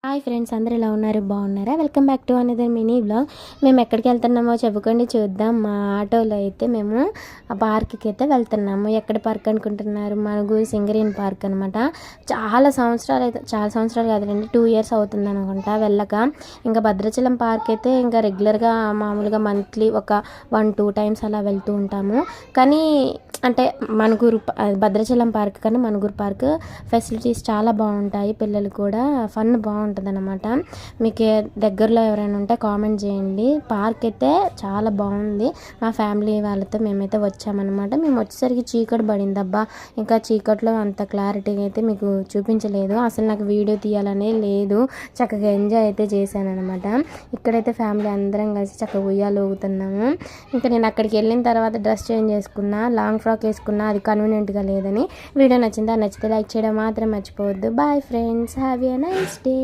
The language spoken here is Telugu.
హాయ్ ఫ్రెండ్స్, అందరూ ఎలా ఉన్నారు? బాగున్నారా? Welcome back to another mini blog. మేము ఎక్కడికి వెళ్తున్నామో చెప్పుకోండి, చూద్దాం. మా ఆటోలో అయితే మేము ఆ పార్క్కి అయితే వెళ్తున్నాము. ఎక్కడ పార్క్ అనుకుంటున్నారు? మనుగూరు సింగరేణి పార్క్ అనమాట. చాలా సంవత్సరాలు కాదులేండి, 2 years అవుతుంది అనుకుంటా వెళ్ళక. ఇంకా భద్రాచలం పార్క్ అయితే ఇంకా రెగ్యులర్గా మామూలుగా మంత్లీ ఒక 1-2 times అలా వెళ్తూ ఉంటాము. కానీ అంటే భద్రాచలం పార్క్ కన్నా మనుగూరు పార్క్ ఫెసిలిటీస్ చాలా బాగుంటాయి. పిల్లలు కూడా ఫన్ బాగుంటుంది అనమాట. మీకు దగ్గరలో ఎవరైనా ఉంటే కామెంట్ చేయండి. పార్క్ అయితే చాలా బాగుంది. మా ఫ్యామిలీ వాళ్ళతో మేమైతే వచ్చామన్నమాట. మేము వచ్చేసరికి చీకటి పడింది. అబ్బా, ఇంకా చీకట్లో అంత క్లారిటీగా అయితే మీకు చూపించలేదు. అసలు నాకు వీడియో తీయాలనే లేదు. చక్కగా ఎంజాయ్ అయితే చేశాను అనమాట. ఇక్కడైతే ఫ్యామిలీ అందరం కలిసి చక్కగా ఉయ్యాలు ఊగుతున్నాము. ఇంకా నేను అక్కడికి వెళ్ళిన తర్వాత డ్రెస్ చేంజ్ చేసుకున్నా, లాంగ్ ఫ్రాక్ వేసుకున్నా. అది కన్వీనియంట్గా లేదని. వీడియో నచ్చితే లైక్ చేయడం మాత్రం మర్చిపోవద్దు. Bye friends, have a nice day.